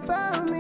about me.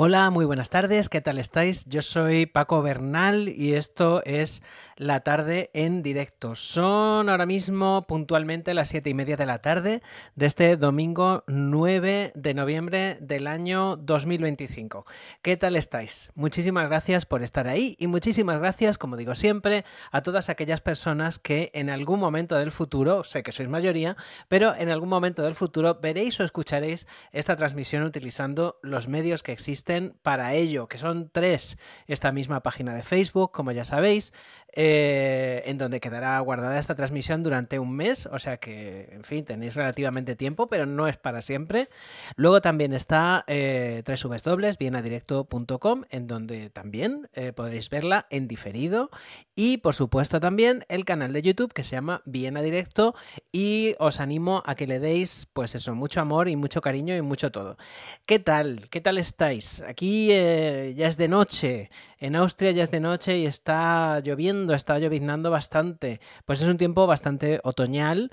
Hola, muy buenas tardes, ¿qué tal estáis? Yo soy Paco Bernal y esto es La Tarde en Directo. Son ahora mismo puntualmente las 7:30 de la tarde de este domingo 9 de noviembre del año 2025. ¿Qué tal estáis? Muchísimas gracias por estar ahí y muchísimas gracias, como digo siempre, a todas aquellas personas que en algún momento del futuro, sé que sois mayoría, pero en algún momento del futuro veréis o escucharéis esta transmisión utilizando los medios que existen para ello, que son 3. Esta misma página de Facebook, como ya sabéis, en donde quedará guardada esta transmisión durante un mes, o sea que, en fin, tenéis relativamente tiempo, pero no es para siempre. Luego también está www.vienadirecto.com, en donde también podréis verla en diferido, y por supuesto también el canal de YouTube que se llama Viena Directo, y os animo a que le deis, pues eso, mucho amor y mucho cariño y mucho todo. ¿Qué tal? ¿Qué tal estáis? Aquí ya es de noche, en Austria ya es de noche y está lloviendo, está lloviznando bastante. Pues es un tiempo bastante otoñal,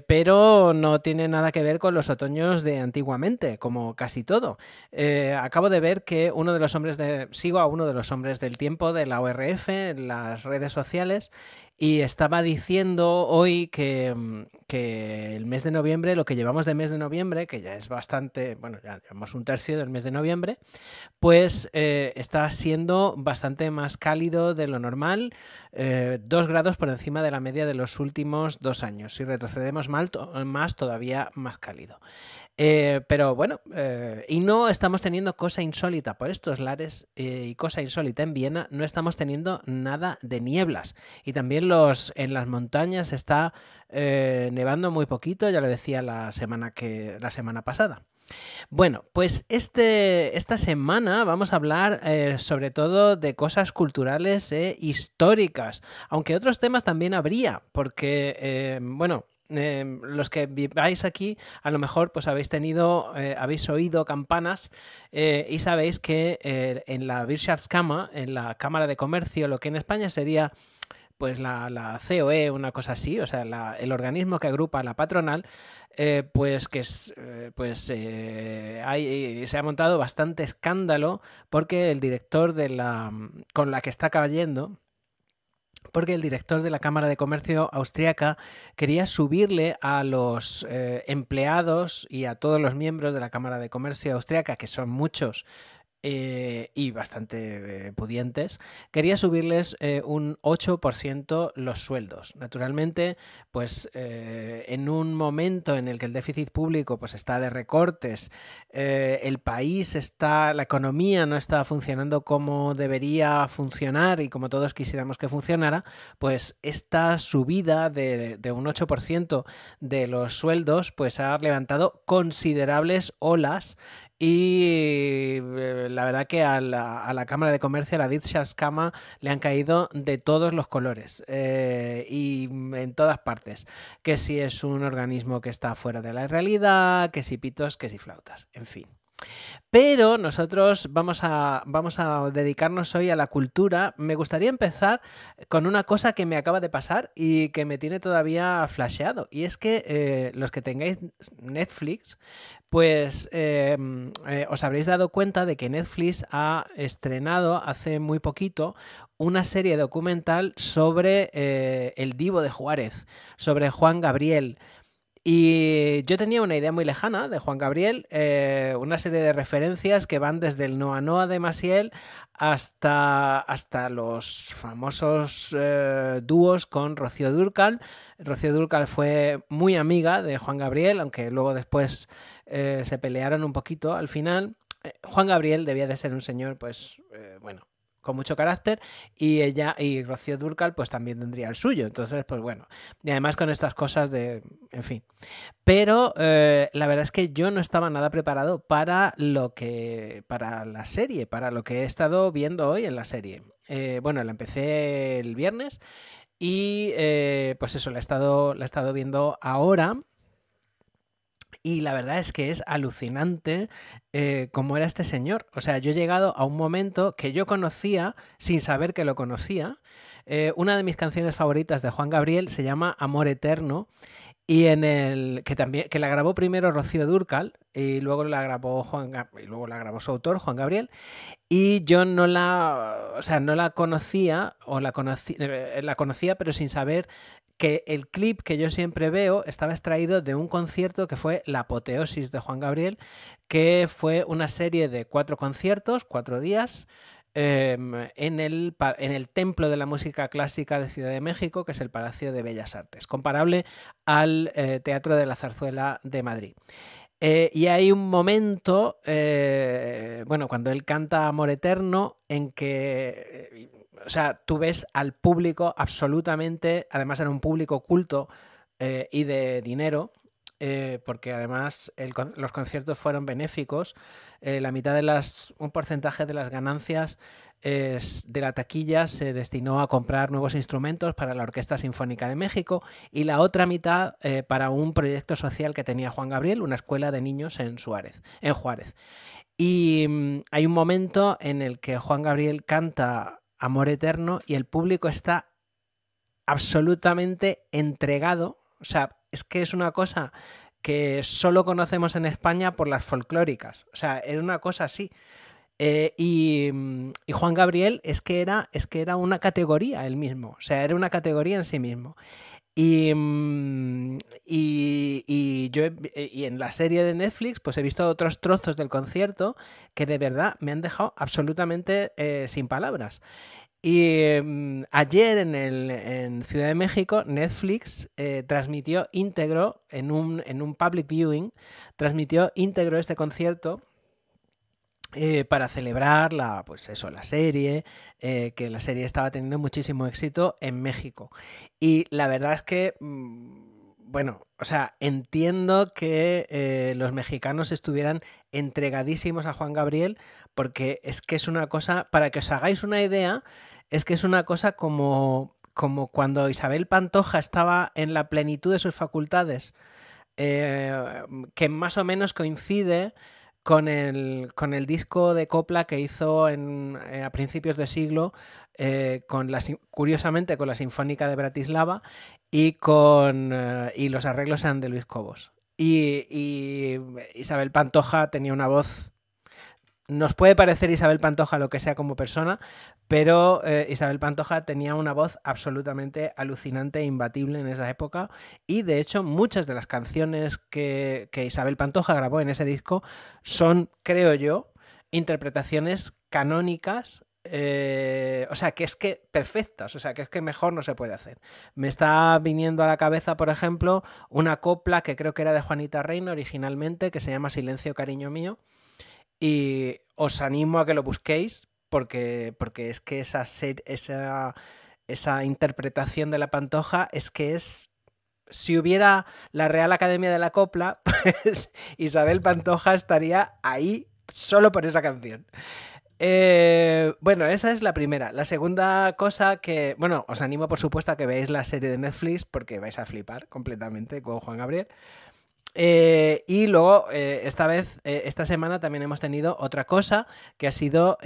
pero no tiene nada que ver con los otoños de antiguamente, como casi todo. Acabo de ver que sigo a uno de los hombres del tiempo de la ORF en las redes sociales y estaba diciendo hoy que el mes de noviembre, lo que llevamos de mes de noviembre, que ya es bastante, bueno, ya llevamos un tercio del mes de noviembre, pues está siendo bastante más cálido de lo normal, 2 grados por encima de la media de los últimos 2 años. Si retrocedemos más, todavía más cálido. Pero bueno, y no estamos teniendo cosa insólita por estos lares, y cosa insólita en Viena, no estamos teniendo nada de nieblas. Y también en las montañas está nevando muy poquito, ya lo decía la semana pasada. Bueno, pues esta semana vamos a hablar sobre todo de cosas culturales e históricas, aunque otros temas también habría, porque, bueno, los que viváis aquí a lo mejor pues habéis oído campanas y sabéis que en la Wirtschaftskammer, en la Cámara de Comercio, lo que en España sería pues la COE, una cosa así, o sea, el organismo que agrupa a la patronal, pues que es, pues se ha montado bastante escándalo porque el director con la que está cayendo, porque el director de la Cámara de Comercio austriaca quería subirle a los empleados y a todos los miembros de la Cámara de Comercio austriaca, que son muchos, y bastante pudientes, quería subirles un 8% los sueldos. Naturalmente, pues en un momento en el que el déficit público pues está de recortes, la economía no está funcionando como debería funcionar y como todos quisiéramos que funcionara, pues esta subida de un 8% de los sueldos pues ha levantado considerables olas. Y la verdad que a la Cámara de Comercio, a la Wirtschaftskammer, le han caído de todos los colores y en todas partes. Que si es un organismo que está fuera de la realidad, que si pitos, que si flautas, en fin. Pero nosotros vamos a dedicarnos hoy a la cultura. Me gustaría empezar con una cosa que me acaba de pasar y que me tiene todavía flasheado. Y es que los que tengáis Netflix, pues os habréis dado cuenta de que Netflix ha estrenado hace muy poquito una serie documental sobre el Divo de Juárez, sobre Juan Gabriel. Y yo tenía una idea muy lejana de Juan Gabriel, una serie de referencias que van desde el Noa Noa de Maciel hasta los famosos dúos con Rocío Dúrcal. Rocío Dúrcal fue muy amiga de Juan Gabriel, aunque luego después se pelearon un poquito al final. Juan Gabriel debía de ser un señor, pues, bueno, con mucho carácter, y ella y Rocío Dúrcal pues también tendría el suyo. Entonces, pues bueno, y además con estas cosas de, en fin. Pero la verdad es que yo no estaba nada preparado para la serie, para lo que he estado viendo hoy en la serie. Bueno, la empecé el viernes y pues eso, la he estado viendo ahora. Y la verdad es que es alucinante cómo era este señor. O sea, yo he llegado a un momento que yo conocía sin saber que lo conocía. Una de mis canciones favoritas de Juan Gabriel se llama Amor Eterno, y en el que también que la grabó primero Rocío Dúrcal y luego la grabó y luego la grabó su autor Juan Gabriel, y yo no la, o sea, no la conocía, o la conocía pero sin saber que el clip que yo siempre veo estaba extraído de un concierto que fue la apoteosis de Juan Gabriel, que fue una serie de 4 conciertos, 4 días, en el Templo de la Música Clásica de Ciudad de México, que es el Palacio de Bellas Artes, comparable al Teatro de la Zarzuela de Madrid. Y hay un momento, bueno, cuando él canta Amor Eterno, en que, o sea, tú ves al público absolutamente, además era un público culto y de dinero, porque además los conciertos fueron benéficos. La mitad de un porcentaje de las ganancias de la taquilla se destinó a comprar nuevos instrumentos para la Orquesta Sinfónica de México, y la otra mitad para un proyecto social que tenía Juan Gabriel, una escuela de niños en Juárez. Y hay un momento en el que Juan Gabriel canta Amor Eterno y el público está absolutamente entregado. O sea, es que es una cosa que solo conocemos en España por las folclóricas. O sea, era una cosa así. Y Juan Gabriel es que era una categoría él mismo. O sea, era una categoría en sí mismo. Y en la serie de Netflix pues he visto otros trozos del concierto que de verdad me han dejado absolutamente sin palabras. Y ayer en Ciudad de México, Netflix transmitió íntegro, en un public viewing, transmitió íntegro este concierto para celebrar pues eso, la serie, que la serie estaba teniendo muchísimo éxito en México. Y la verdad es que, bueno, o sea, entiendo que los mexicanos estuvieran entregadísimos a Juan Gabriel, porque es que es una cosa, para que os hagáis una idea, es que es una cosa como cuando Isabel Pantoja estaba en la plenitud de sus facultades, que más o menos coincide con el disco de copla que hizo a principios de siglo, curiosamente con la Sinfónica de Bratislava, y los arreglos eran de Luis Cobos. Y Isabel Pantoja tenía una voz. Nos puede parecer Isabel Pantoja lo que sea como persona, pero Isabel Pantoja tenía una voz absolutamente alucinante e imbatible en esa época, y de hecho muchas de las canciones que Isabel Pantoja grabó en ese disco son, creo yo, interpretaciones canónicas, o sea, que es que perfectas, o sea, que es que mejor no se puede hacer. Me está viniendo a la cabeza, por ejemplo, una copla que creo que era de Juanita Reina originalmente, que se llama Silencio, cariño mío, y os animo a que lo busquéis, porque es que esa interpretación de la Pantoja es que es. Si hubiera la Real Academia de la Copla, pues Isabel Pantoja estaría ahí solo por esa canción. Bueno, esa es la primera. La segunda cosa que, bueno, os animo por supuesto a que veáis la serie de Netflix, porque vais a flipar completamente con Juan Gabriel. Y luego, esta semana también hemos tenido otra cosa, que ha sido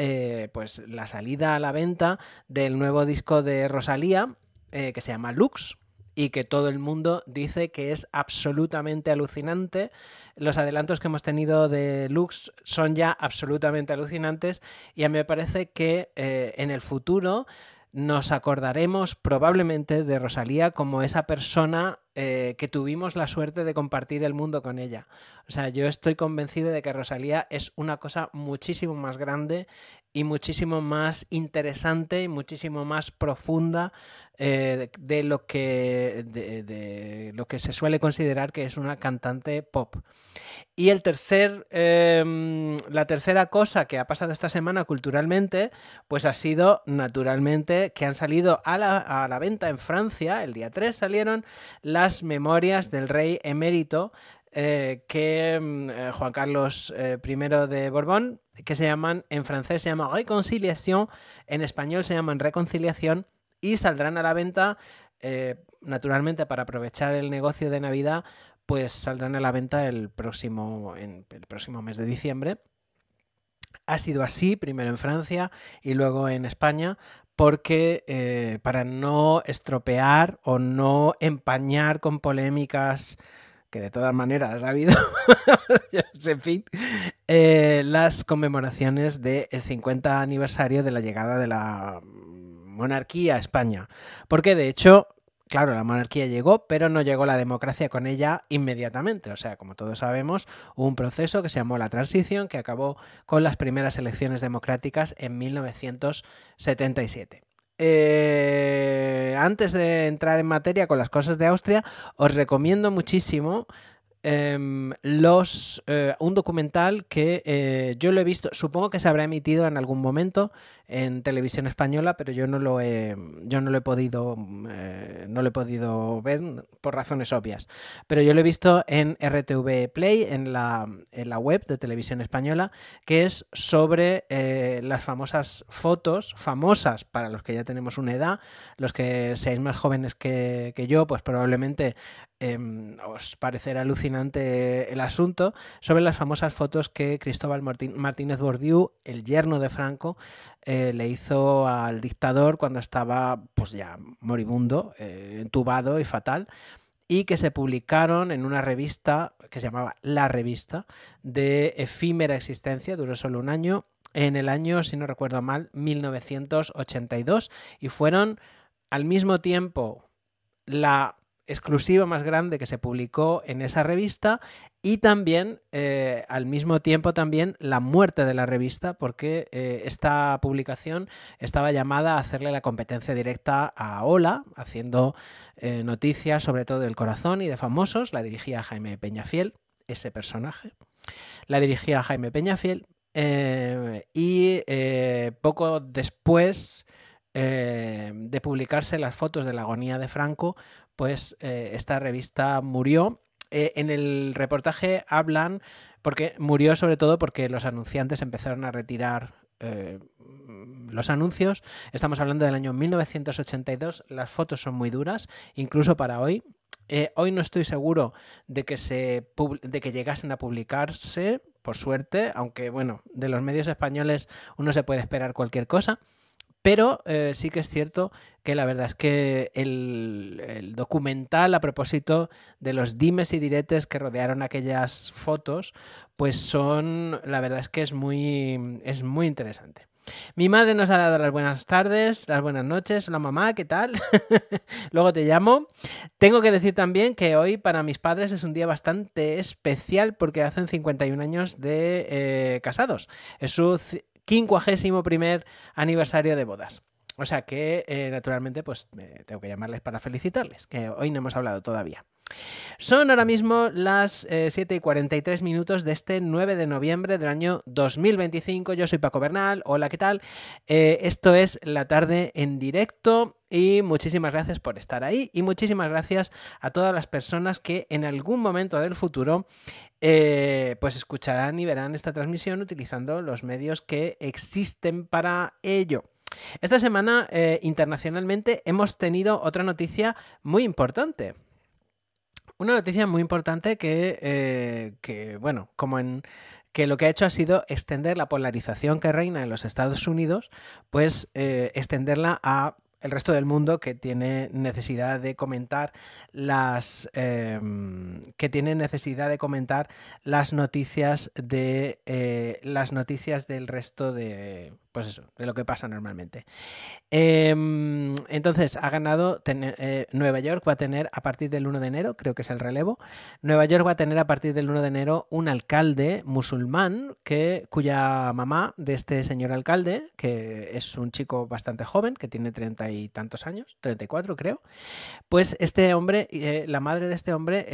pues la salida a la venta del nuevo disco de Rosalía, que se llama Lux, y que todo el mundo dice que es absolutamente alucinante. Los adelantos que hemos tenido de Lux son ya absolutamente alucinantes, y a mí me parece que en el futuro nos acordaremos probablemente de Rosalía como esa persona que tuvimos la suerte de compartir el mundo con ella. O sea, yo estoy convencido de que Rosalía es una cosa muchísimo más grande y muchísimo más interesante y muchísimo más profunda de lo que se suele considerar que es una cantante pop. Y la tercera cosa que ha pasado esta semana culturalmente, pues ha sido naturalmente que han salido a la venta en Francia, el día 3 salieron las memorias del rey emérito Juan Carlos I de Borbón, que se llaman, en francés se llama Réconciliation, en español se llaman Reconciliación, y saldrán a la venta, naturalmente para aprovechar el negocio de Navidad, pues saldrán a la venta el próximo mes de diciembre. Ha sido así, primero en Francia y luego en España, porque para no estropear o no empañar con polémicas que de todas maneras ha habido, en fin, las conmemoraciones del 50 aniversario de la llegada de la monarquía a España. Porque de hecho, claro, la monarquía llegó, pero no llegó la democracia con ella inmediatamente. O sea, como todos sabemos, hubo un proceso que se llamó la transición, que acabó con las primeras elecciones democráticas en 1977. Antes de entrar en materia con las cosas de Austria, os recomiendo muchísimo un documental que yo lo he visto, supongo que se habrá emitido en algún momento en televisión española, pero yo no lo he podido ver por razones obvias. Pero yo lo he visto en RTV Play, en la web de televisión española, que es sobre las famosas fotos, famosas para los que ya tenemos una edad, los que seáis más jóvenes que yo, pues probablemente os parecerá alucinante el asunto, sobre las famosas fotos que Cristóbal Martínez Bordiú, el yerno de Franco, le hizo al dictador cuando estaba pues ya moribundo, entubado y fatal, y que se publicaron en una revista que se llamaba La Revista, de efímera existencia, duró solo un año, en el año, si no recuerdo mal, 1982, y fueron al mismo tiempo la exclusiva más grande que se publicó en esa revista, y también al mismo tiempo también la muerte de la revista, porque esta publicación estaba llamada a hacerle la competencia directa a Hola, haciendo noticias sobre todo del corazón y de famosos. La dirigía Jaime Peñafiel, ese personaje, la dirigía Jaime Peñafiel, y poco después de publicarse las fotos de la agonía de Franco, pues esta revista murió. En el reportaje hablan, porque murió sobre todo porque los anunciantes empezaron a retirar los anuncios. Estamos hablando del año 1982, las fotos son muy duras, incluso para hoy. Hoy no estoy seguro de que llegasen a publicarse, por suerte, aunque bueno, de los medios españoles uno se puede esperar cualquier cosa. Pero sí que es cierto que la verdad es que el documental, a propósito de los dimes y diretes que rodearon aquellas fotos, pues la verdad es que es muy interesante. Mi madre nos ha dado las buenas tardes, las buenas noches. Hola mamá, ¿qué tal? Luego te llamo. Tengo que decir también que hoy para mis padres es un día bastante especial porque hacen 51 años de casados. Es su 51º aniversario de bodas. O sea que, naturalmente, pues tengo que llamarles para felicitarles, que hoy no hemos hablado todavía. Son ahora mismo las 7:43 de este 9 de noviembre del año 2025. Yo soy Paco Bernal. Hola, ¿qué tal? Esto es La Tarde en Directo y muchísimas gracias por estar ahí y muchísimas gracias a todas las personas que en algún momento del futuro pues escucharán y verán esta transmisión utilizando los medios que existen para ello. Esta semana, internacionalmente, hemos tenido otra noticia muy importante. Una noticia muy importante que bueno, que lo que ha hecho ha sido extender la polarización que reina en los Estados Unidos, pues extenderla a el resto del mundo que tiene necesidad de comentar las noticias del resto pues eso, de lo que pasa normalmente. Entonces, ha ganado Nueva York va a tener a partir del 1 de enero, creo que es el relevo, Nueva York va a tener a partir del 1 de enero un alcalde musulmán cuya mamá de este señor alcalde, que es un chico bastante joven, que tiene 30 y tantos años, 34 creo, pues este hombre, la madre de este hombre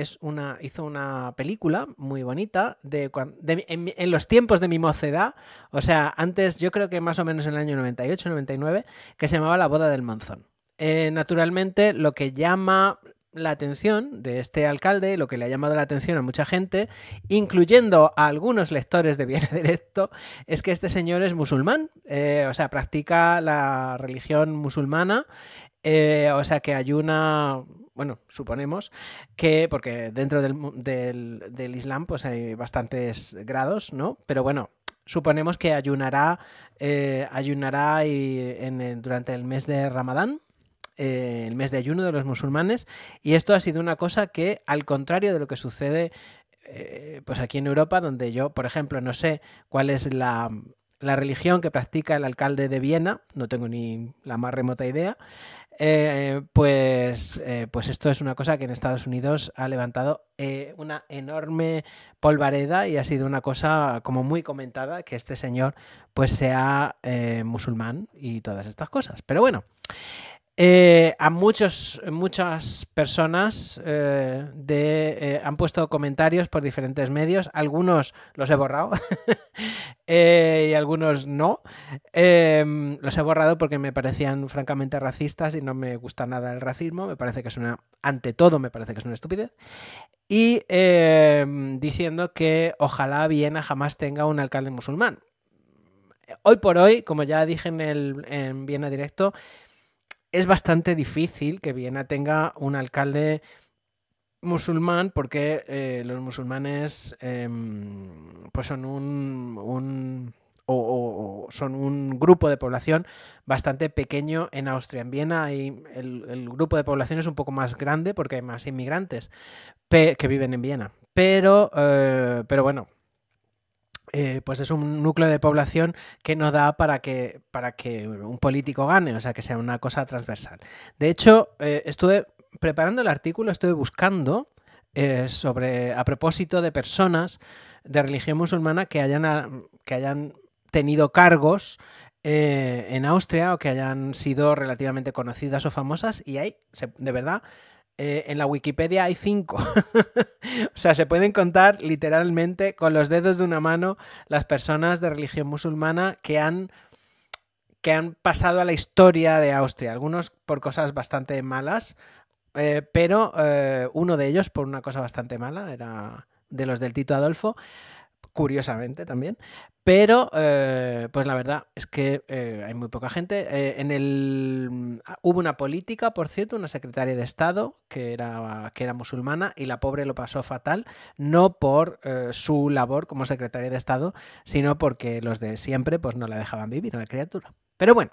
hizo una película muy bonita en los tiempos de mi mocedad, o sea, antes yo creo que más o menos en el año 98, 99, que se llamaba La boda del Monzón. Naturalmente, lo que llama la atención de este alcalde, lo que le ha llamado la atención a mucha gente, incluyendo a algunos lectores de Viena Directo, es que este señor es musulmán, o sea, practica la religión musulmana. O sea que ayuna, bueno, suponemos que, porque dentro del Islam pues hay bastantes grados, ¿no? Pero bueno, suponemos que ayunará durante el mes de Ramadán, el mes de ayuno de los musulmanes, y esto ha sido una cosa que, al contrario de lo que sucede pues aquí en Europa, donde yo, por ejemplo, no sé cuál es la religión que practica el alcalde de Viena, no tengo ni la más remota idea, pues esto es una cosa que en Estados Unidos ha levantado una enorme polvareda y ha sido una cosa como muy comentada que este señor pues sea musulmán y todas estas cosas. Pero bueno, a muchas personas han puesto comentarios por diferentes medios, algunos los he borrado y algunos no. Los he borrado porque me parecían francamente racistas y no me gusta nada el racismo, me parece que ante todo me parece que es una estupidez. Y diciendo que ojalá Viena jamás tenga un alcalde musulmán. Hoy por hoy, como ya dije en Viena Directo, es bastante difícil que Viena tenga un alcalde musulmán porque los musulmanes pues son son un grupo de población bastante pequeño en Austria. En Viena el grupo de población es un poco más grande porque hay más inmigrantes que viven en Viena. Pero bueno, pues es un núcleo de población que no da para que un político gane, o sea, que sea una cosa transversal. De hecho, estuve preparando el artículo, estuve buscando a propósito de personas de religión musulmana que hayan tenido cargos en Austria o que hayan sido relativamente conocidas o famosas, y de verdad, en la Wikipedia hay 5. O sea, se pueden contar literalmente con los dedos de una mano las personas de religión musulmana que han pasado a la historia de Austria. Algunos por cosas bastante malas, pero uno de ellos por una cosa bastante mala, era de los del Tito Adolfo, curiosamente también. Pero pues la verdad es que hay muy poca gente. Hubo una política, por cierto, una secretaria de Estado que era musulmana, y la pobre lo pasó fatal, no por su labor como secretaria de Estado, sino porque los de siempre pues no la dejaban vivir a la criatura. Pero bueno,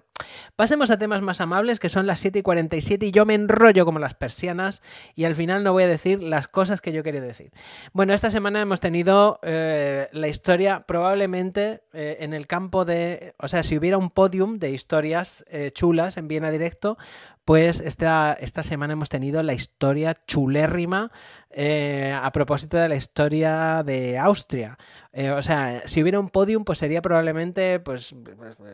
pasemos a temas más amables, que son las 7:47 y yo me enrollo como las persianas y al final no voy a decir las cosas que yo quería decir. Bueno, esta semana hemos tenido la historia probablemente en el campo o sea, si hubiera un podium de historias chulas en Viena Directo, pues esta semana hemos tenido la historia chulérrima a propósito de la historia de Austria. O sea, si hubiera un podium, pues sería probablemente, pues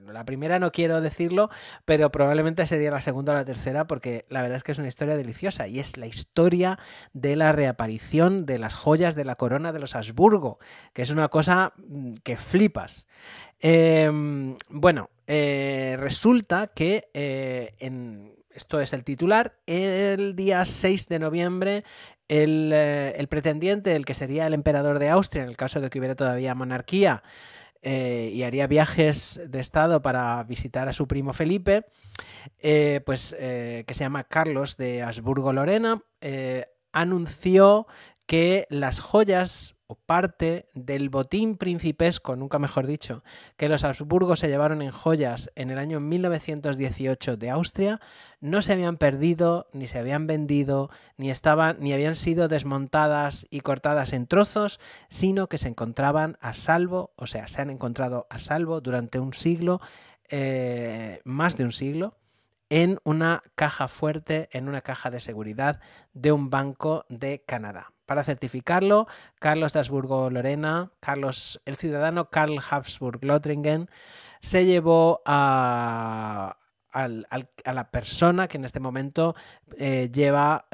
la primera no quiero decirlo, pero probablemente sería la segunda o la tercera, porque la verdad es que es una historia deliciosa y es la historia de la reaparición de las joyas de la corona de los Habsburgo, que es una cosa que flipas. Bueno, resulta que esto es el titular. El día 6 de noviembre, el pretendiente, el que sería el emperador de Austria, en el caso de que hubiera todavía monarquía, y haría viajes de estado para visitar a su primo Felipe, que se llama Carlos de Habsburgo-Lorena, anunció que las joyas o parte del botín principesco, nunca mejor dicho, que los Habsburgos se llevaron en joyas en el año 1918 de Austria, no se habían perdido, ni se habían vendido, ni habían sido desmontadas y cortadas en trozos, sino que se encontraban a salvo, o sea, se han encontrado a salvo durante un siglo más de un siglo en una caja fuerte, en una caja de seguridad de un banco de Canadá. Para certificarlo, Carlos de Habsburgo-Lorena, el ciudadano Karl Habsburg-Lothringen, se llevó a la persona que en este momento lleva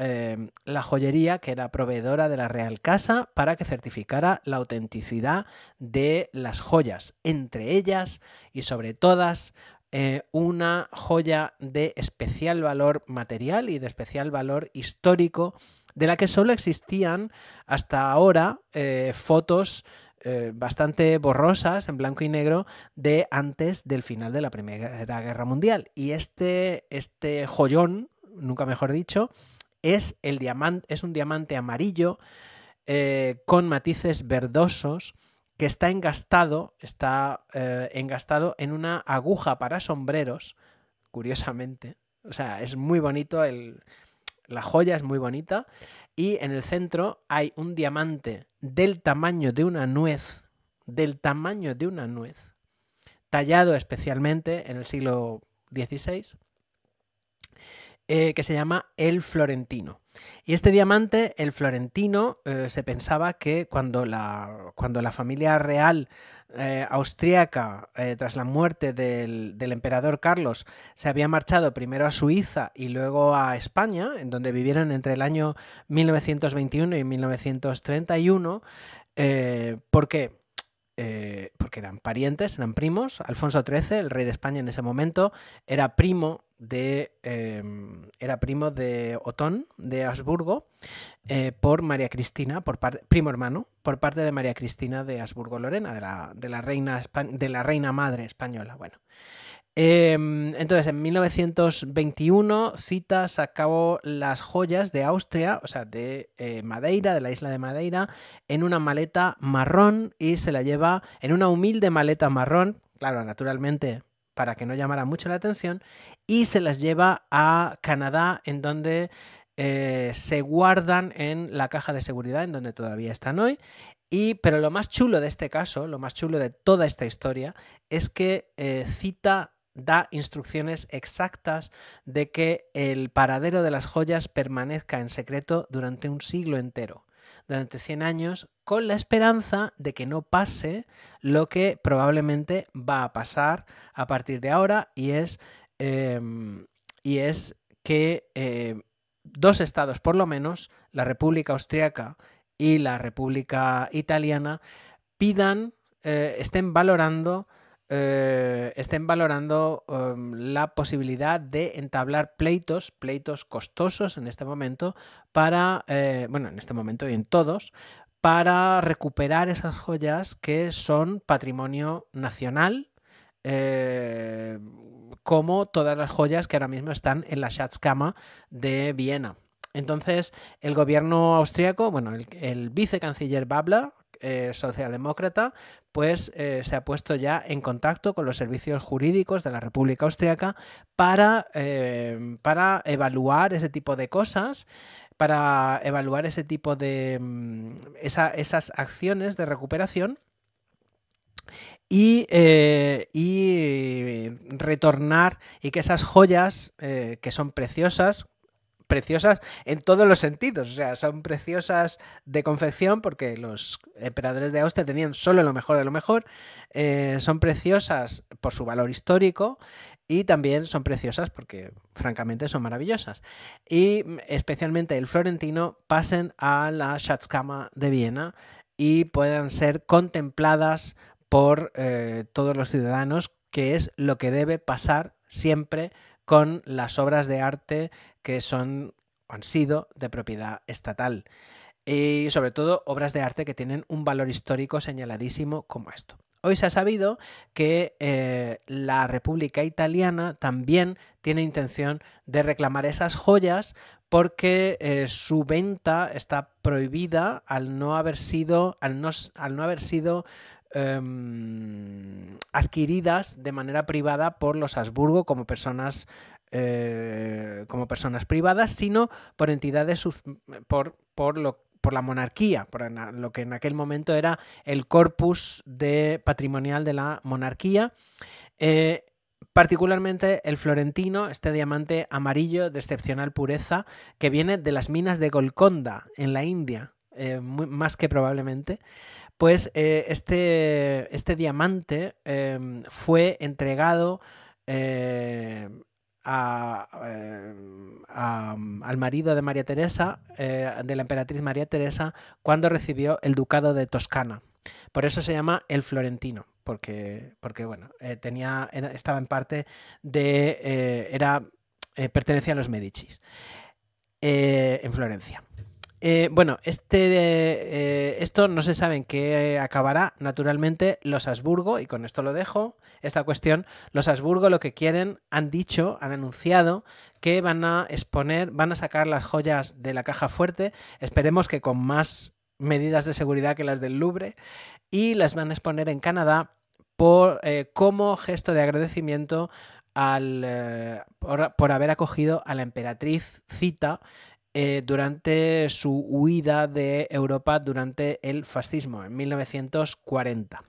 la joyería, que era proveedora de la Real Casa, para que certificara la autenticidad de las joyas, entre ellas y sobre todas una joya de especial valor material y de especial valor histórico, de la que solo existían hasta ahora fotos bastante borrosas, en blanco y negro, de antes del final de la Primera Guerra Mundial. Y este joyón, nunca mejor dicho, es un diamante amarillo con matices verdosos, que está engastado en una aguja para sombreros, curiosamente. O sea, es muy bonito, la joya es muy bonita. Y en el centro hay un diamante del tamaño de una nuez, tallado especialmente en el siglo XVI, que se llama el Florentino. Y este diamante, el Florentino, se pensaba que cuando la familia real austríaca, tras la muerte del emperador Carlos, se había marchado primero a Suiza y luego a España, en donde vivieron entre el año 1921 y 1931, ¿por qué? Porque eran parientes, eran primos. Alfonso XIII, el rey de España en ese momento, era primo de Otón de Habsburgo por María Cristina, primo hermano, por parte de María Cristina de Habsburgo-Lorena, de la reina madre española. Bueno. Entonces, en 1921 citas a cabo las joyas de Austria, o sea, de Madeira, de la isla de Madeira, en una maleta marrón, y se la lleva en una humilde maleta marrón, claro, naturalmente, para que no llamara mucho la atención, y se las lleva a Canadá, en donde se guardan en la caja de seguridad, en donde todavía están hoy. Pero lo más chulo de este caso, lo más chulo de toda esta historia, es que da instrucciones exactas de que el paradero de las joyas permanezca en secreto durante un siglo entero, durante 100 años, con la esperanza de que no pase lo que probablemente va a pasar a partir de ahora, y es que dos estados, por lo menos, la República Austriaca y la República Italiana, estén valorando la posibilidad de entablar pleitos costosos en este momento en este momento y en todos, para recuperar esas joyas que son patrimonio nacional, como todas las joyas que ahora mismo están en la Schatzkammer de Viena. Entonces, el gobierno austríaco, el vicecanciller Babler, socialdemócrata, pues se ha puesto ya en contacto con los servicios jurídicos de la República Austriaca para evaluar ese tipo de cosas, para evaluar ese tipo de esas acciones de recuperación y retornar, y que esas joyas, que son preciosas en todos los sentidos, o sea, son preciosas de confección, porque los emperadores de Austria tenían solo lo mejor de lo mejor, son preciosas por su valor histórico, y también son preciosas porque francamente son maravillosas, y especialmente el Florentino, pasen a la Schatzkammer de Viena y puedan ser contempladas por todos los ciudadanos, que es lo que debe pasar siempre con las obras de arte que han sido de propiedad estatal, y sobre todo obras de arte que tienen un valor histórico señaladísimo como esto. Hoy se ha sabido que la República Italiana también tiene intención de reclamar esas joyas, porque su venta está prohibida al no haber sido adquiridas de manera privada por los Habsburgo como personas privadas, sino por entidades, por la monarquía, por lo que en aquel momento era el corpus patrimonial de la monarquía. particularmente el florentino, este diamante amarillo de excepcional pureza que viene de las minas de Golconda en la India, más que probablemente. Pues este diamante fue entregado eh, al marido de María Teresa, de la emperatriz María Teresa, cuando recibió el ducado de Toscana. Por eso se llama el florentino, porque bueno, estaba en parte pertenecía a los Medicis en Florencia. Bueno, esto no se sabe en qué acabará. Naturalmente, los Habsburgo, y con esto lo dejo, esta cuestión, los Habsburgo lo que quieren, han anunciado que van a sacar las joyas de la caja fuerte, esperemos que con más medidas de seguridad que las del Louvre, y las van a exponer en Canadá como gesto de agradecimiento por haber acogido a la emperatriz Zita durante su huida de Europa durante el fascismo en 1940.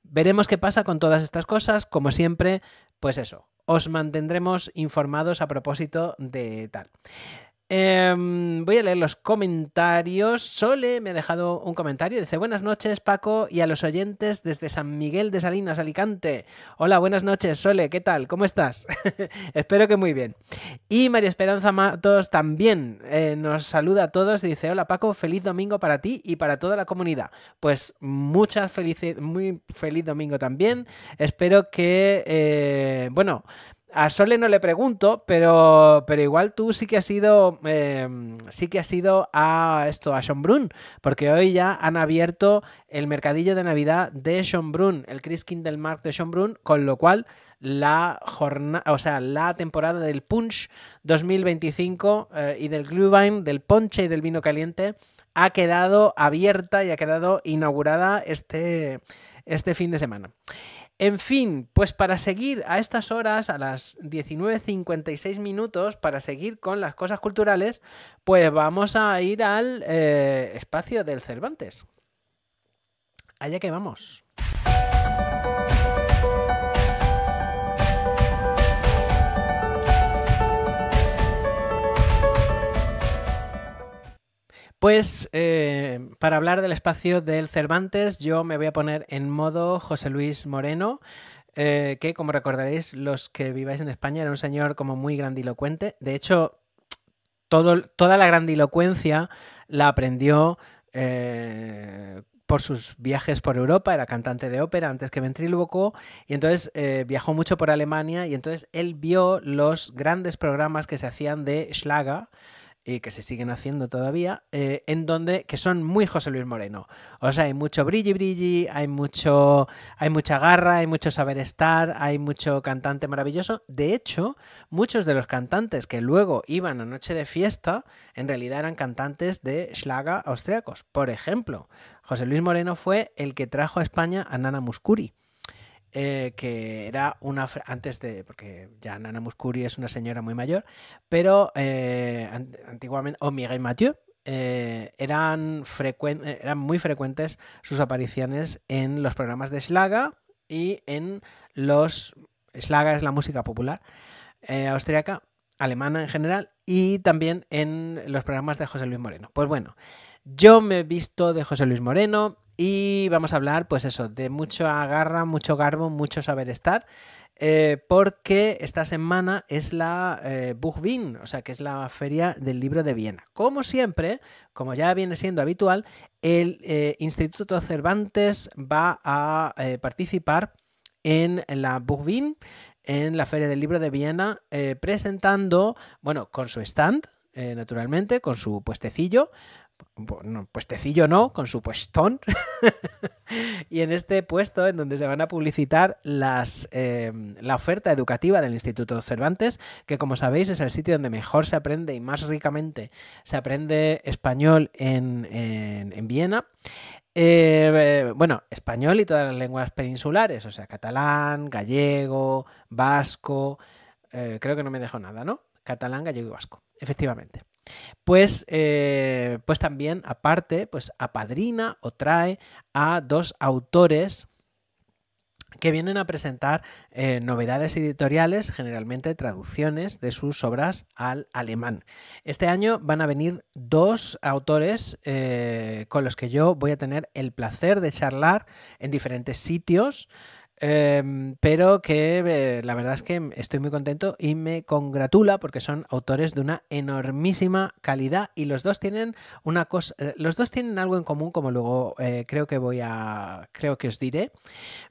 Veremos qué pasa con todas estas cosas. Como siempre, pues eso, os mantendremos informados a propósito de tal. Voy a leer los comentarios. Sole me ha dejado un comentario. Dice: buenas noches, Paco, y a los oyentes desde San Miguel de Salinas, Alicante. Hola, buenas noches, Sole. ¿Qué tal? ¿Cómo estás? Espero que muy bien. Y María Esperanza Matos también nos saluda a todos y dice: hola, Paco, feliz domingo para ti y para toda la comunidad. Pues muy feliz domingo también. Espero que, bueno... A Sole no le pregunto, pero igual tú sí que has ido a Schönbrunn, porque hoy ya han abierto el mercadillo de Navidad de Schönbrunn, el Christkindlmarkt de Schönbrunn, con lo cual la temporada del Punsch 2025 y del Glühwein, del ponche y del vino caliente ha quedado abierta y ha quedado inaugurada este fin de semana. En fin, pues para seguir a estas horas, a las 19:56 minutos, para seguir con las cosas culturales, pues vamos a ir al espacio del Cervantes. Allá que vamos. Pues para hablar del espacio del Cervantes, yo me voy a poner en modo José Luis Moreno, que como recordaréis los que viváis en España era un señor como muy grandilocuente. De hecho, toda la grandilocuencia la aprendió por sus viajes por Europa. Era cantante de ópera antes que ventrílocuo, y entonces viajó mucho por Alemania, y entonces él vio los grandes programas que se hacían de Schlager, y que se siguen haciendo todavía, que son muy José Luis Moreno. O sea, hay mucho brilli, hay mucha garra, hay mucho saber estar, hay mucho cantante maravilloso. De hecho, muchos de los cantantes que luego iban a Noche de Fiesta, en realidad eran cantantes de Schlager austriacos. Por ejemplo, José Luis Moreno fue el que trajo a España a Nana Mouskouri. Que era porque ya Nana Mouskouri es una señora muy mayor, pero antiguamente, o Mireille Mathieu, eran muy frecuentes sus apariciones en los programas de Schlager y en los... Schlager es la música popular austriaca, alemana en general, y también en los programas de José Luis Moreno. Pues bueno, yo me he visto de José Luis Moreno y vamos a hablar, pues eso, de mucha garra, mucho garbo, mucho saber estar, porque esta semana es la Buchwien, o sea, que es la feria del libro de Viena. Como siempre, como ya viene siendo habitual, el Instituto Cervantes va a participar en la Buchwien, en la Feria del Libro de Viena, presentando, bueno, con su stand, naturalmente, con su puestecillo, bueno, puestecillo no, con su puestón. Y en este puesto, en donde se van a publicitar la oferta educativa del Instituto Cervantes, que como sabéis es el sitio donde mejor se aprende y más ricamente se aprende español en Viena. Bueno, español y todas las lenguas peninsulares, o sea, catalán, gallego, vasco, creo que no me dejo nada, ¿no? Catalán, gallego y vasco, efectivamente. Pues también, aparte, pues apadrina o trae a dos autores que vienen a presentar novedades editoriales, generalmente traducciones de sus obras al alemán. Este año van a venir dos autores con los que yo voy a tener el placer de charlar en diferentes sitios. Pero que la verdad es que estoy muy contento y me congratula porque son autores de una enormísima calidad y los dos tienen una cosa, los dos tienen algo en común, como luego creo que os diré.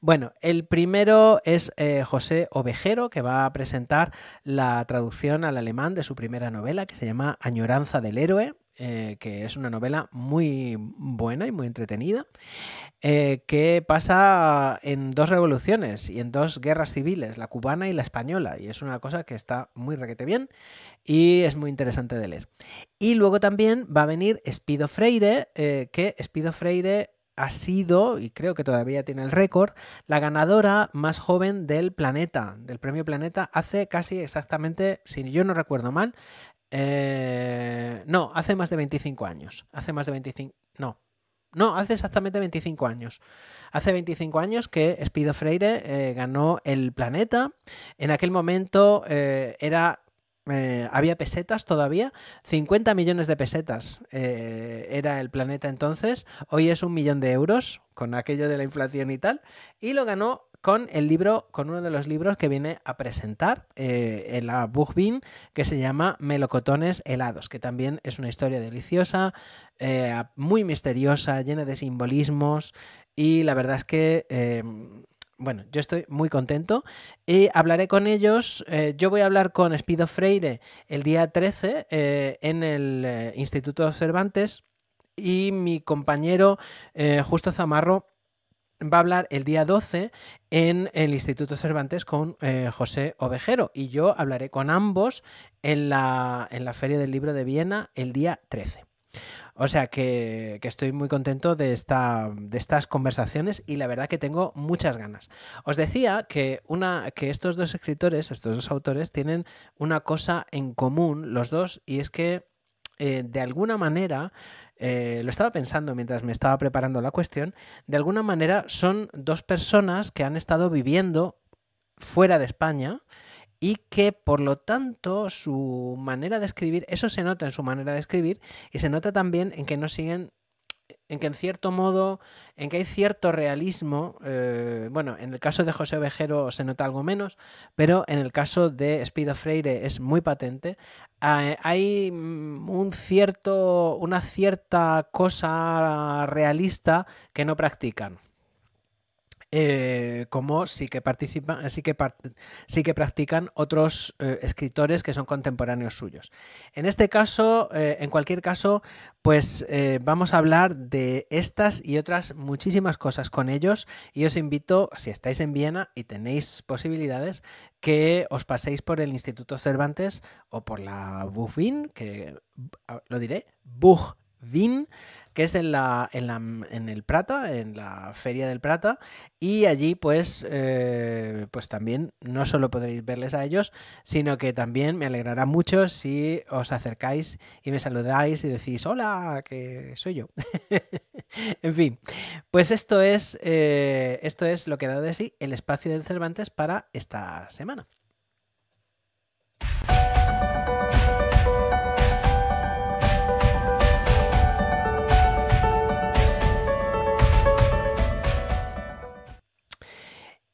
Bueno, el primero es José Ovejero, que va a presentar la traducción al alemán de su primera novela, que se llama Añoranza del héroe, que es una novela muy buena y muy entretenida, que pasa en dos revoluciones y en dos guerras civiles, la cubana y la española, y es una cosa que está muy requete bien y es muy interesante de leer. Y luego también va a venir Espido Freire, que Espido Freire ha sido, y creo que todavía tiene el récord, la ganadora más joven del Planeta, del Premio Planeta, hace casi exactamente, si yo no recuerdo mal, no, hace más de 25 años. Hace más de 25, no, hace exactamente 25 años. Hace 25 años que Espido Freire ganó el Planeta. En aquel momento había pesetas todavía, 50 millones de pesetas era el Planeta entonces, hoy es 1 millón de euros con aquello de la inflación y tal, y lo ganó con el libro, con uno de los libros que viene a presentar en la Buchbin, que se llama Melocotones helados, que también es una historia deliciosa, muy misteriosa, llena de simbolismos, y la verdad es que bueno, yo estoy muy contento y hablaré con ellos. Yo voy a hablar con Espido Freire el día 13 en el Instituto Cervantes y mi compañero Justo Zamarro va a hablar el día 12 en el Instituto Cervantes con José Ovejero y yo hablaré con ambos en la Feria del Libro de Viena el día 13. O sea que estoy muy contento de estas conversaciones y la verdad que tengo muchas ganas. Os decía que estos dos escritores, estos dos autores, tienen una cosa en común, los dos, y es que de alguna manera, lo estaba pensando mientras me estaba preparando la cuestión, de alguna manera son dos personas que han estado viviendo fuera de España y que por lo tanto su manera de escribir, eso se nota en su manera de escribir y se nota también en que no siguen, en que en cierto modo, en que hay cierto realismo, bueno, en el caso de José Ovejero se nota algo menos, pero en el caso de Espido Freire es muy patente. Hay una cierta cosa realista que no practican. Como sí que participan, sí que practican otros escritores que son contemporáneos suyos. En este caso, en cualquier caso, pues vamos a hablar de estas y otras muchísimas cosas con ellos y os invito, si estáis en Viena y tenéis posibilidades, que os paséis por el Instituto Cervantes o por la Buchbin, que lo diré, Buchbin, que es en el Prata, en la Feria del Prata, y allí pues también no solo podréis verles a ellos, sino que también me alegrará mucho si os acercáis y me saludáis y decís hola, que soy yo. En fin, pues esto es lo que ha dado de sí el espacio del Cervantes para esta semana.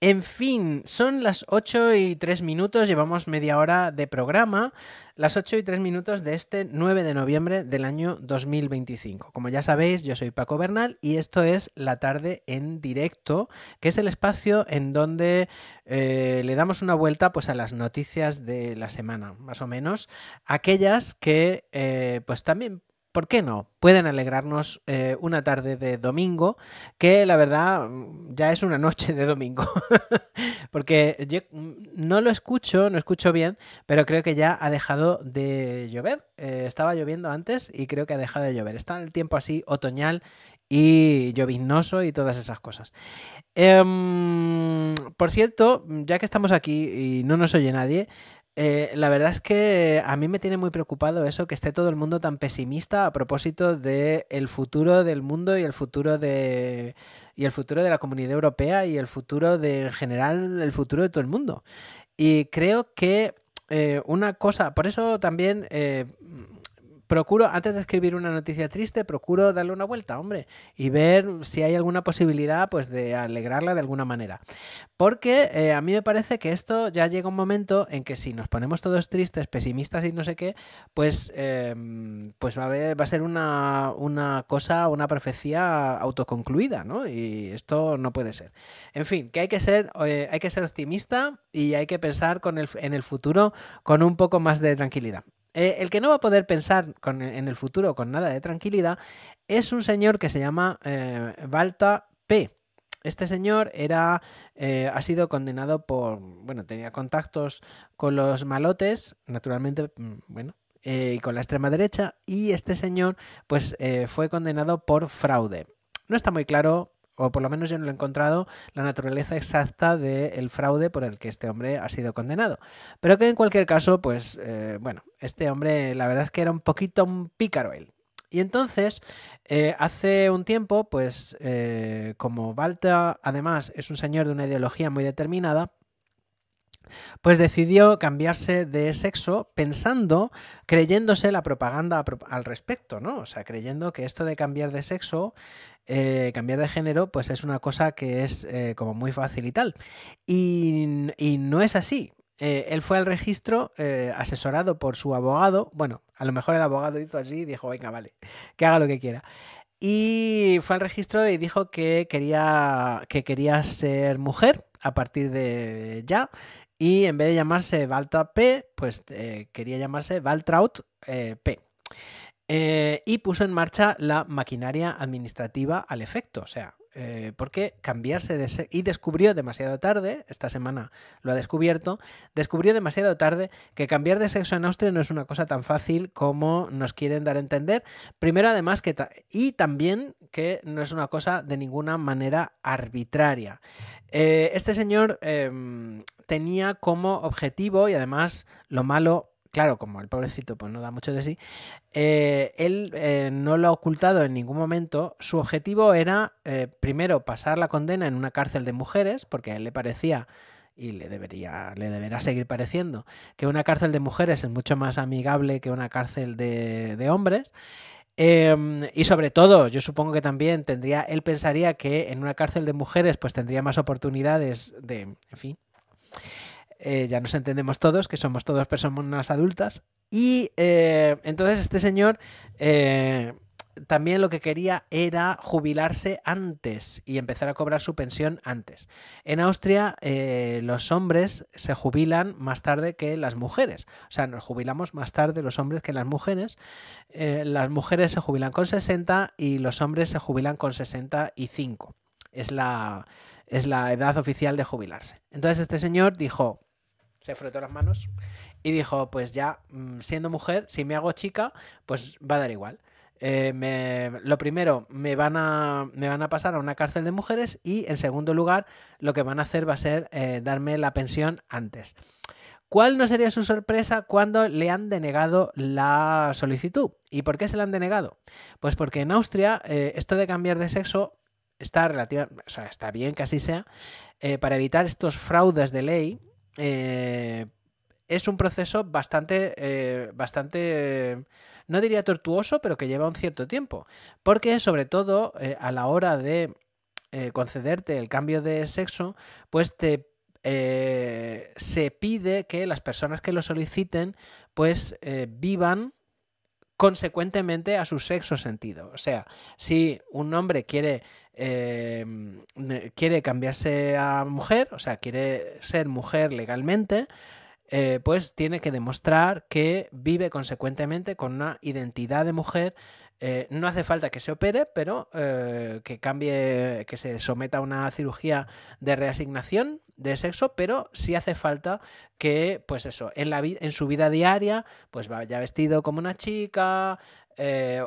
En fin, son las 8:03, llevamos media hora de programa, las 8:03 de este 9 de noviembre del año 2025. Como ya sabéis, yo soy Paco Bernal y esto es La Tarde en Directo, que es el espacio en donde le damos una vuelta pues, a las noticias de la semana, más o menos, aquellas que pues también, ¿por qué no? Pueden alegrarnos una tarde de domingo, que la verdad ya es una noche de domingo, porque yo no escucho bien, pero creo que ya ha dejado de llover. Estaba lloviendo antes y creo que ha dejado de llover. Está el tiempo así otoñal y lloviznoso y todas esas cosas. Por cierto, ya que estamos aquí y no nos oye nadie, la verdad es que a mí me tiene muy preocupado eso, que esté todo el mundo tan pesimista a propósito del futuro del mundo y el futuro y el futuro de la Comunidad Europea y el futuro de, en general, el futuro de todo el mundo. Y creo que una cosa, por eso también procuro, antes de escribir una noticia triste, procuro darle una vuelta, hombre, y ver si hay alguna posibilidad, pues, de alegrarla de alguna manera. Porque a mí me parece que esto ya llega un momento en que si nos ponemos todos tristes, pesimistas y no sé qué, pues, pues va a ser una cosa, una profecía autoconcluida, ¿no? Y esto no puede ser. En fin, que hay que ser optimista y hay que pensar en el futuro con un poco más de tranquilidad. El que no va a poder pensar en el futuro con nada de tranquilidad es un señor que se llama Balta P. Este señor ha sido condenado bueno, tenía contactos con los malotes, naturalmente, bueno, y con la extrema derecha, y este señor, pues, fue condenado por fraude. No está muy claro, o por lo menos yo no lo he encontrado, la naturaleza exacta del fraude por el que este hombre ha sido condenado. Pero que en cualquier caso, pues, bueno, este hombre, la verdad es que era un poquito un pícaro él. Y entonces, hace un tiempo, pues, como Balta además es un señor de una ideología muy determinada, pues decidió cambiarse de sexo creyéndose la propaganda al respecto, ¿no? O sea, creyendo que esto de cambiar de sexo, cambiar de género, pues es una cosa que es como muy fácil y tal. Y no es así. Él fue al registro asesorado por su abogado. Bueno, a lo mejor el abogado hizo así y dijo, venga, vale, que haga lo que quiera. Y fue al registro y dijo que quería ser mujer a partir de ya. Y en vez de llamarse Valtra P, pues quería llamarse Valtraut P. Y puso en marcha la maquinaria administrativa al efecto. O sea, porque cambiarse de sexo, y descubrió demasiado tarde, esta semana lo ha descubierto, descubrió demasiado tarde que cambiar de sexo en Austria no es una cosa tan fácil como nos quieren dar a entender. Primero, además, y también que no es una cosa de ninguna manera arbitraria. Este señor tenía como objetivo, y además lo malo, claro, como el pobrecito pues no da mucho de sí, él no lo ha ocultado en ningún momento. Su objetivo era, primero, pasar la condena en una cárcel de mujeres, porque a él le parecía, y le deberá seguir pareciendo, que una cárcel de mujeres es mucho más amigable que una cárcel de hombres. Y sobre todo, yo supongo que también él pensaría que en una cárcel de mujeres pues tendría más oportunidades en fin, ya nos entendemos todos, que somos todos personas adultas. Y entonces este señor también lo que quería era jubilarse antes y empezar a cobrar su pensión antes. En Austria los hombres se jubilan más tarde que las mujeres. O sea, nos jubilamos más tarde los hombres que las mujeres. Las mujeres se jubilan con 60 y los hombres se jubilan con 65. Es la edad oficial de jubilarse. Entonces este señor se frotó las manos y dijo, pues ya, siendo mujer, si me hago chica, pues va a dar igual. Lo primero, me van a pasar a una cárcel de mujeres y, en segundo lugar, lo que van a hacer va a ser darme la pensión antes. ¿Cuál no sería su sorpresa cuando le han denegado la solicitud? ¿Y por qué se la han denegado? Pues porque en Austria esto de cambiar de sexo está bien que así sea. Para evitar estos fraudes de ley, es un proceso bastante, no diría tortuoso, pero que lleva un cierto tiempo. Porque sobre todo a la hora de concederte el cambio de sexo, pues se pide que las personas que lo soliciten pues vivan consecuentemente a su sexo sentido. O sea, si un hombre quiere cambiarse a mujer, o sea, quiere ser mujer legalmente, pues tiene que demostrar que vive consecuentemente con una identidad de mujer. No hace falta que se opere, pero que se someta a una cirugía de reasignación de sexo, pero sí hace falta que, pues eso, en su vida diaria, pues vaya vestido como una chica,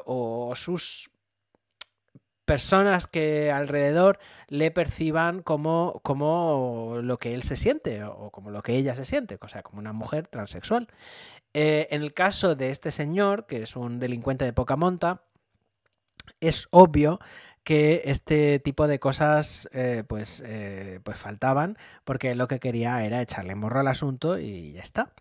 o sus personas que alrededor le perciban como lo que él se siente o como lo que ella se siente, o sea, como una mujer transexual. En el caso de este señor, que es un delincuente de poca monta, es obvio que este tipo de cosas pues faltaban, porque lo que quería era echarle morro al asunto y ya está.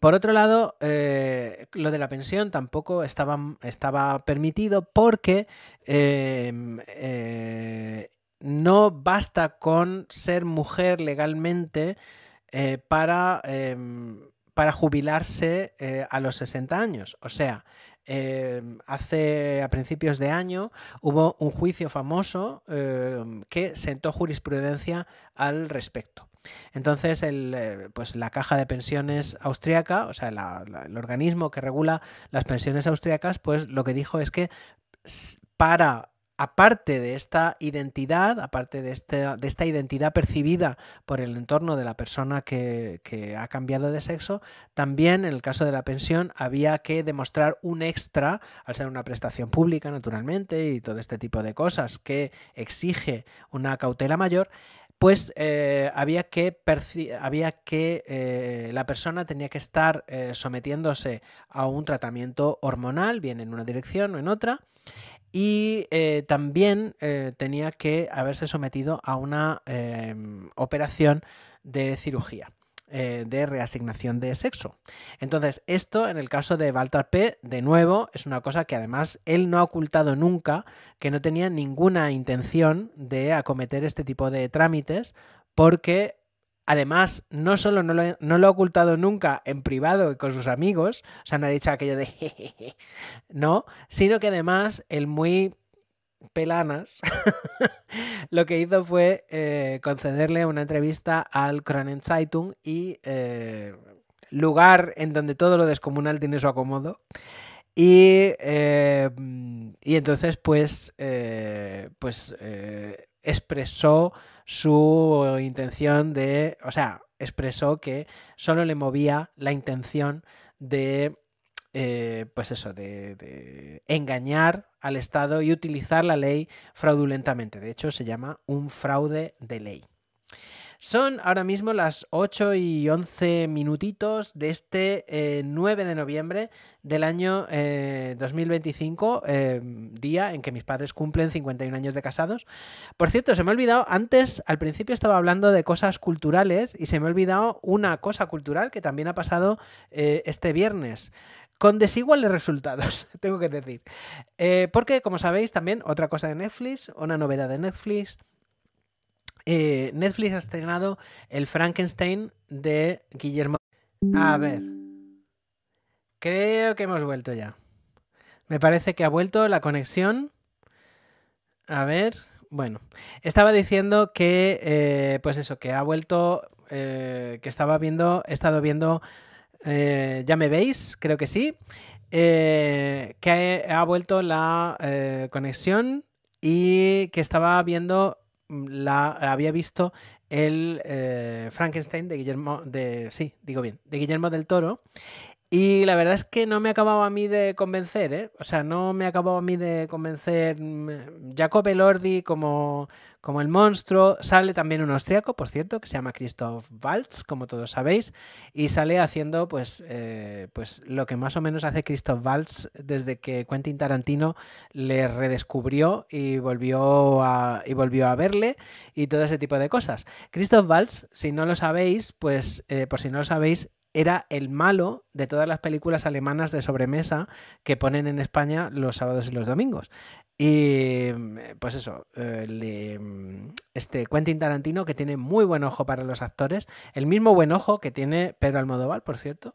Por otro lado, lo de la pensión tampoco estaba permitido porque no basta con ser mujer legalmente para jubilarse a los 60 años. O sea, a principios de año hubo un juicio famoso que sentó jurisprudencia al respecto. Entonces, pues la caja de pensiones austriaca, o sea, el organismo que regula las pensiones austriacas, pues lo que dijo es que para aparte de esta identidad, aparte de esta identidad percibida por el entorno de la persona que ha cambiado de sexo, también en el caso de la pensión había que demostrar un extra, al ser una prestación pública naturalmente y todo este tipo de cosas que exige una cautela mayor, pues había que la persona tenía que estar sometiéndose a un tratamiento hormonal, bien en una dirección o en otra, y también tenía que haberse sometido a una operación de cirugía de reasignación de sexo. Entonces, esto en el caso de Walter P., de nuevo, es una cosa que además él no ha ocultado nunca, que no tenía ninguna intención de acometer este tipo de trámites, porque además no solo no lo ha ocultado nunca en privado y con sus amigos, o sea, no ha dicho aquello de jejeje, no, sino que además el muy pelanas lo que hizo fue concederle una entrevista al Kronenzeitung y lugar en donde todo lo descomunal tiene su acomodo. Y entonces expresó su intención de, o sea, expresó que solo le movía la intención de de engañar al Estado y utilizar la ley fraudulentamente. De hecho, se llama un fraude de ley. Son ahora mismo las 8 y 11 minutitos de este 9 de noviembre del año 2025, día en que mis padres cumplen 51 años de casados. Por cierto, se me ha olvidado, antes, al principio estaba hablando de cosas culturales y se me ha olvidado una cosa cultural que también ha pasado este viernes. Con desiguales resultados, tengo que decir. Porque, como sabéis, también otra cosa de Netflix, una novedad de Netflix. Netflix ha estrenado el Frankenstein de Guillermo. A ver, creo que hemos vuelto ya. Me parece que ha vuelto la conexión. A ver, bueno, estaba diciendo que, pues eso, que ha vuelto, que he estado viendo, ya me veis, creo que sí, que ha vuelto la conexión y que estaba viendo, había visto el Frankenstein de de Guillermo del Toro. Y la verdad es que no me acababa a mí de convencer, ¿eh? O sea, no me acababa a mí de convencer Jacob Elordi como el monstruo. Sale también un austriaco, por cierto, que se llama Christoph Waltz, como todos sabéis, y sale haciendo pues lo que más o menos hace Christoph Waltz desde que Quentin Tarantino le redescubrió y volvió a verle y todo ese tipo de cosas. Christoph Waltz, si no lo sabéis, pues por si no lo sabéis, era el malo de todas las películas alemanas de sobremesa que ponen en España los sábados y los domingos. Y pues eso, Quentin Tarantino, que tiene muy buen ojo para los actores, el mismo buen ojo que tiene Pedro Almodóvar, por cierto,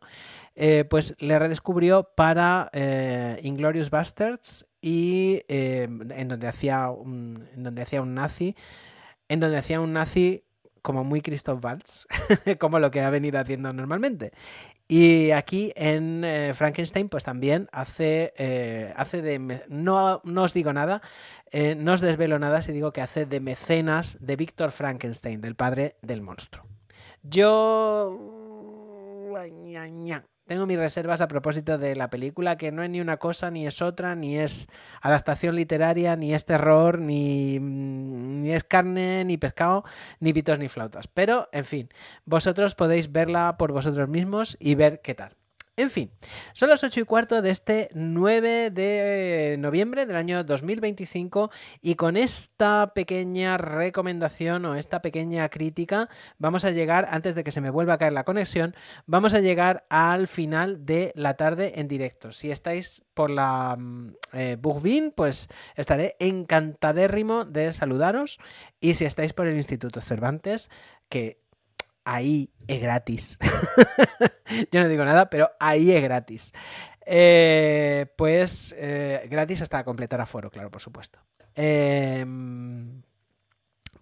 pues le redescubrió para Inglourious Basterds y en donde hacía un nazi, como muy Christoph Waltz, como lo que ha venido haciendo normalmente. Y aquí en Frankenstein, pues también hace no os digo nada, no os desvelo nada si digo que hace de mecenas de Víctor Frankenstein, del padre del monstruo. Yo tengo mis reservas a propósito de la película, que no es ni una cosa ni es otra, ni es adaptación literaria, ni es terror, ni es carne, ni pescado, ni pitos ni flautas. Pero, en fin, vosotros podéis verla por vosotros mismos y ver qué tal. En fin, son las 8:15 de este 9 de noviembre del año 2025 y con esta pequeña recomendación o esta pequeña crítica vamos a llegar, antes de que se me vuelva a caer la conexión, vamos a llegar al final de la tarde en directo. Si estáis por la Bookbean, pues estaré encantadérrimo de saludaros, y si estáis por el Instituto Cervantes, que ahí es gratis. Yo no digo nada, pero ahí es gratis. Pues gratis hasta completar aforo, claro, por supuesto.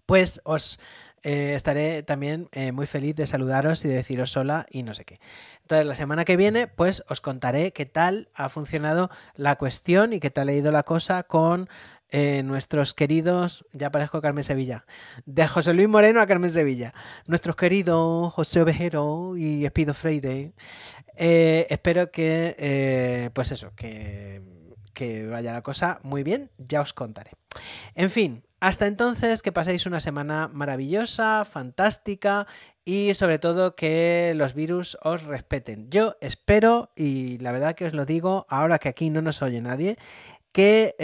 Pues os estaré también muy feliz de saludaros y de deciros hola y no sé qué. Entonces, la semana que viene, pues os contaré qué tal ha funcionado la cuestión y qué tal ha ido la cosa con nuestros queridos, ya parezco Carmen Sevilla, de José Luis Moreno a Carmen Sevilla, nuestros queridos José Ovejero y Espido Freire. Espero que, pues eso, que vaya la cosa muy bien, ya os contaré. En fin, hasta entonces, que paséis una semana maravillosa, fantástica y sobre todo que los virus os respeten. Yo espero, y la verdad que os lo digo, ahora que aquí no nos oye nadie, que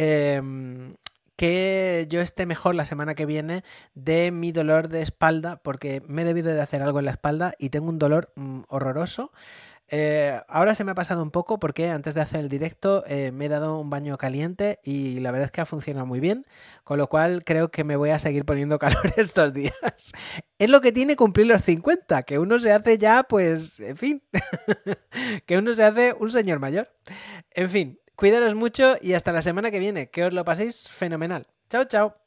yo esté mejor la semana que viene de mi dolor de espalda, porque me he debido de hacer algo en la espalda y tengo un dolor horroroso. Ahora se me ha pasado un poco porque antes de hacer el directo me he dado un baño caliente y la verdad es que ha funcionado muy bien, con lo cual creo que me voy a seguir poniendo calor estos días. Es lo que tiene cumplir los 50, que uno se hace ya, pues, en fin, que uno se hace un señor mayor. En fin, cuidaros mucho y hasta la semana que viene, que os lo paséis fenomenal. Chao, chao.